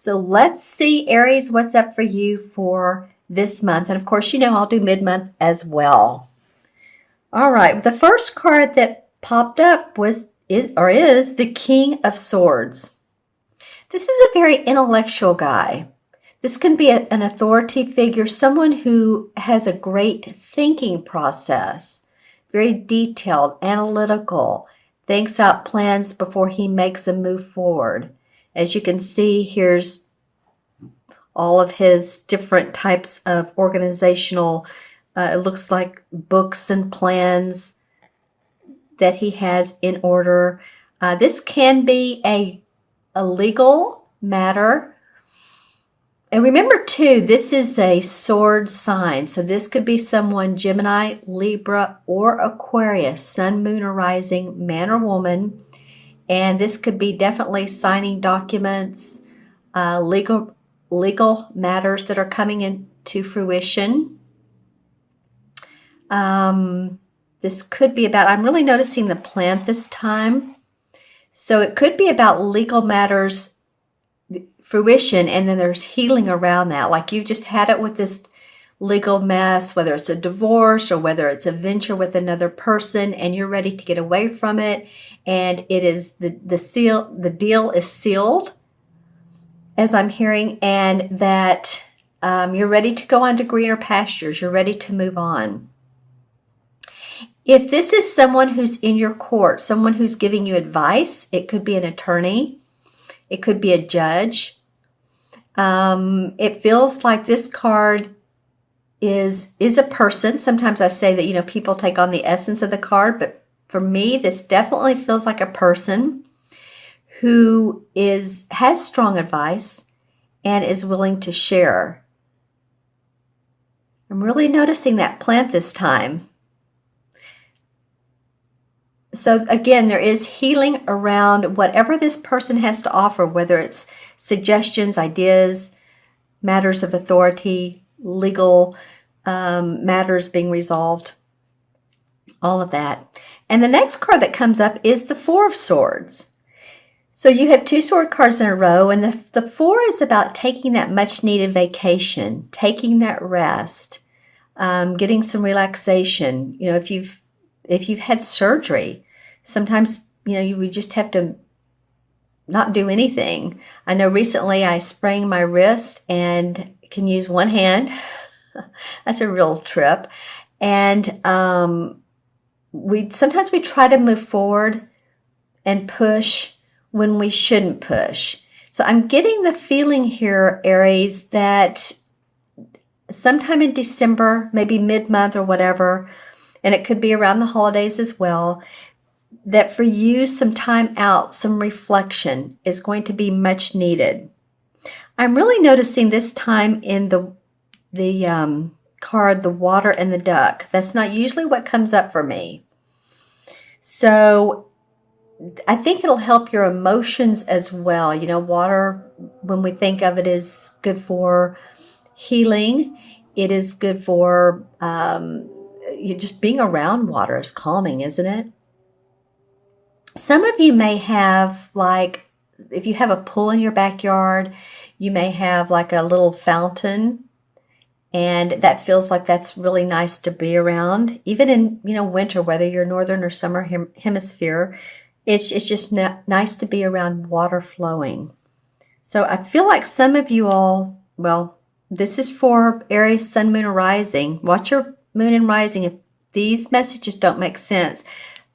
So let's see, Aries, what's up for you for this month. And of course, you know I'll do mid-month as well. All right, the first card that popped up is the King of Swords. This is a very intellectual guy. This can be an authority figure, someone who has a great thinking process, very detailed, analytical, thinks out plans before he makes a move forward. As you can see, here's all of his different types of organizational, it looks like books and plans that he has in order. This can be a legal matter. And remember too, this is a sword sign. So this could be someone Gemini, Libra, or Aquarius, sun, moon, or rising, man or woman. And this could be definitely signing documents, legal matters that are coming into fruition. This could be about, I'm really noticing the plant this time. So it could be about legal matters, fruition, and then there's healing around that. Like you just had it with this legal mess, whether it's a divorce or whether it's a venture with another person, and you're ready to get away from it. And it is the deal is sealed, as I'm hearing, and that you're ready to go on to greener pastures. You're ready to move on. If this is someone who's in your court, someone who's giving you advice, it could be an attorney, it could be a judge. It feels like this card is a person. Sometimes I say that, you know, people take on the essence of the card, but for me, this definitely feels like a person who has strong advice and is willing to share. I'm really noticing that plant this time. So again, there is healing around whatever this person has to offer, whether it's suggestions, ideas, matters of authority, legal matters being resolved, all of that. And the next card that comes up is the Four of Swords. So you have two sword cards in a row, and the four is about taking that much needed vacation, taking that rest, getting some relaxation. You know, if you've had surgery, sometimes, you know, we just have to not do anything. I know recently I sprained my wrist and can use one hand. That's a real trip. And sometimes we try to move forward and push when we shouldn't push. So I'm getting the feeling here, Aries, that sometime in December, maybe mid-month or whatever, and it could be around the holidays as well, that for you, some time out, some reflection is going to be much needed. I'm really noticing this time in the card, the water and the duck. That's not usually what comes up for me. So I think it'll help your emotions as well. You know, water, when we think of it, is good for healing. It is good for just being around water is calming, isn't it? Some of you may have, like, if you have a pool in your backyard, you may have like a little fountain, and that feels like that's really nice to be around. Even in, you know, winter, whether you're northern or summer hemisphere, it's just nice to be around water flowing. So I feel like some of you all, well, this is for Aries, sun, moon, or rising. Watch your moon and rising if these messages don't make sense.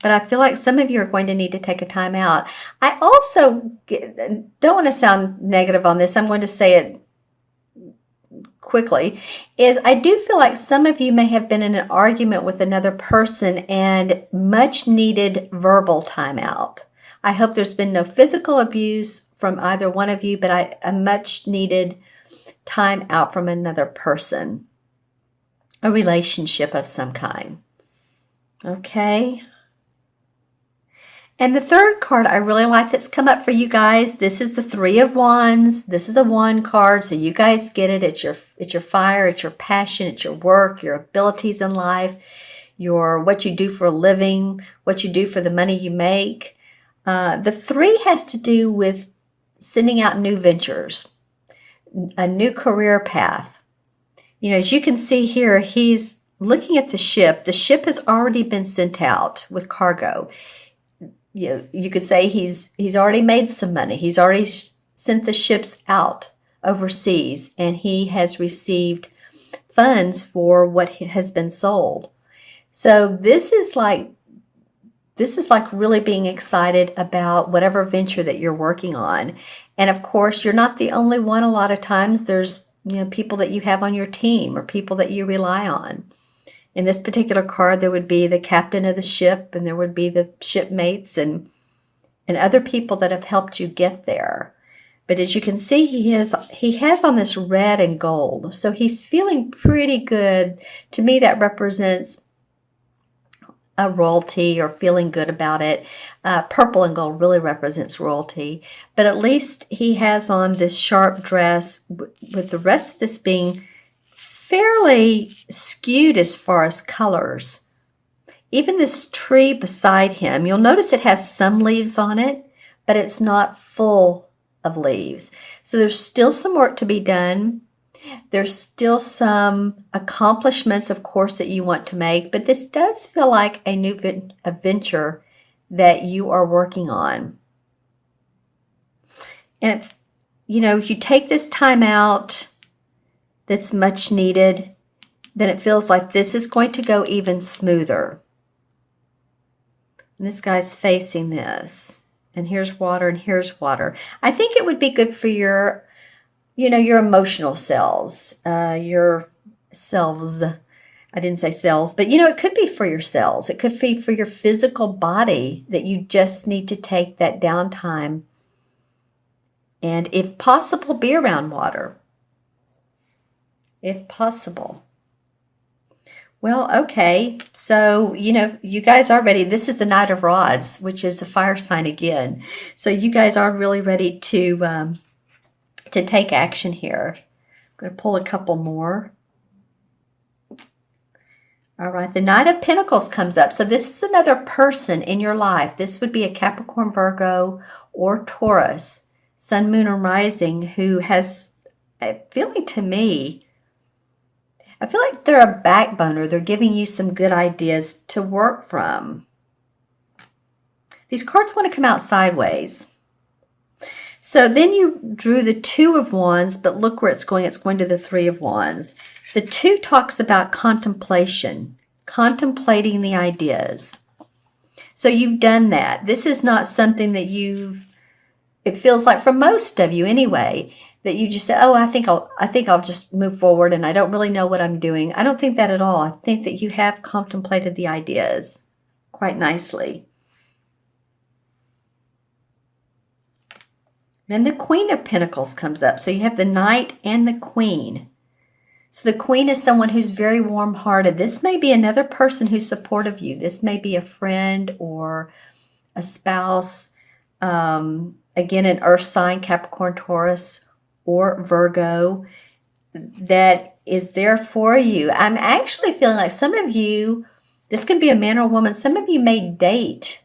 But I feel like some of you are going to need to take a time out. I also don't want to sound negative on this. I'm going to say it quickly. I do feel like some of you may have been in an argument with another person and much needed verbal time out. I hope there's been no physical abuse from either one of you, but a much needed time out from another person. A relationship of some kind. Okay. And the third card I really like that's come up for you guys, this is the Three of Wands. This is a wand card, so you guys get it. It's your fire, it's your passion, it's your work, your abilities in life, what you do for a living, what you do for the money you make. The three has to do with sending out new ventures. a new career path. You know, as you can see here, he's looking at the ship. The ship has already been sent out with cargo. You could say he's already made some money. He's already sent the ships out overseas, and he has received funds for what has been sold. So this is like really being excited about whatever venture that you're working on. And of course, you're not the only one. A lot of times there's, you know, people that you have on your team or people that you rely on. In this particular card, there would be the captain of the ship, and there would be the shipmates and other people that have helped you get there. But as you can see, he has on this red and gold. So he's feeling pretty good. To me, that represents a royalty or feeling good about it. Purple and gold really represents royalty. But at least he has on this sharp dress, with the rest of this being fairly skewed as far as colors. Even this tree beside him, you'll notice it has some leaves on it, but it's not full of leaves. So there's still some work to be done. There's still some accomplishments, of course, that you want to make, but this does feel like a new venture that you are working on. And if, you know, you take this time out that's much needed, then it feels like this is going to go even smoother. And this guy's facing this. And here's water and here's water. I think it would be good for your, you know, your emotional selves, your selves. I didn't say cells, but you know, it could be for your cells. It could be for your physical body that you just need to take that downtime. And if possible, be around water. If possible. Well, okay, so, you know, you guys are ready. This is the Knight of Rods, which is a fire sign again. So you guys are really ready to take action here. I'm going to pull a couple more. All right, the Knight of Pentacles comes up. So this is another person in your life. This would be a Capricorn, Virgo, or Taurus, Sun, Moon, or Rising, who has a feeling to me, I feel like they're a backboner. They're giving you some good ideas to work from. These cards want to come out sideways. So then you drew the Two of Wands, but look where it's going. It's going to the Three of Wands. The Two talks about contemplation, contemplating the ideas. So you've done that. This is not something that it feels like for most of you anyway, that you just say, oh, I think I'll just move forward and I don't really know what I'm doing. I don't think that at all. I think that you have contemplated the ideas quite nicely. Then the Queen of Pentacles comes up. So you have the Knight and the Queen. So the Queen is someone who's very warm-hearted. This may be another person who's supportive of you. This may be a friend or a spouse. Again, an earth sign, Capricorn, Taurus, or Virgo, that is there for you. I'm actually feeling like some of you, this could be a man or a woman, some of you may date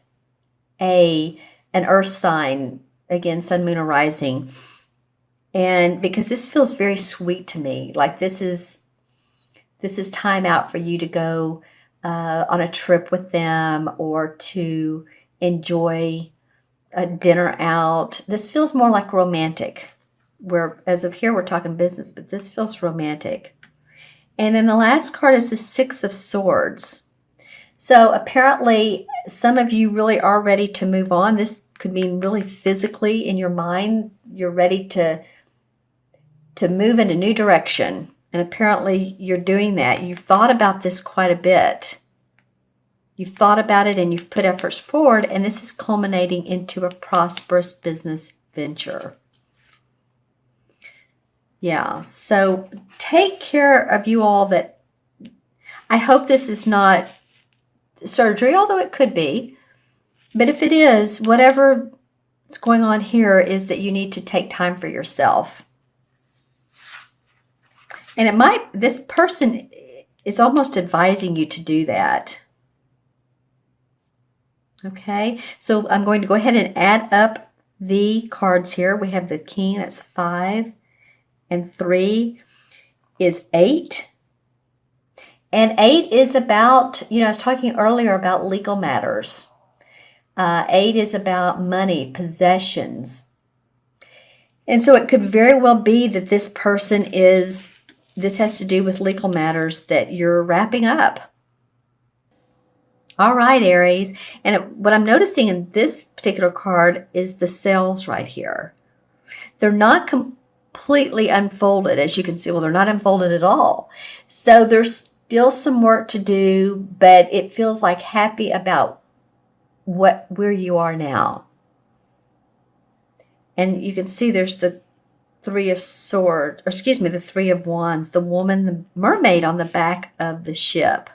an earth sign, again, Sun, Moon, or Rising. And because this feels very sweet to me, like this is time out for you to go on a trip with them or to enjoy a dinner out. This feels more like romantic. Where as of here we're talking business, but this feels romantic. And then the last card is the Six of Swords. So apparently some of you really are ready to move on. This could mean really physically in your mind. You're ready to move in a new direction. And apparently you're doing that. You've thought about this quite a bit. You've thought about it and you've put efforts forward, and this is culminating into a prosperous business venture. Yeah, so take care of you all. That I hope this is not surgery, although it could be. But if it is, whatever is going on here is that you need to take time for yourself. And this person is almost advising you to do that. Okay, so I'm going to go ahead and add up the cards here. We have the King, that's 5. and 3 is 8. And 8 is about, I was talking earlier about legal matters. 8 is about money, possessions. And so it could very well be that this has to do with legal matters that you're wrapping up. All right, Aries. And what I'm noticing in this particular card is the cells right here. They're not completely unfolded, as you can see. Well, they're not unfolded at all. So there's still some work to do, but it feels like happy about where you are now. And you can see there's the 3 of swords, or excuse me, the 3 of wands, the woman, the mermaid on the back of the ship.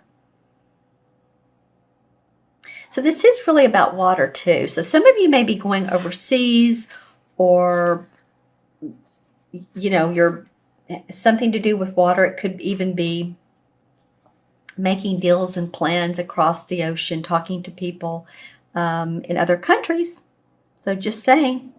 So this is really about water too. So some of you may be going overseas, or you're something to do with water. It could even be making deals and plans across the ocean, talking to people in other countries. So just saying.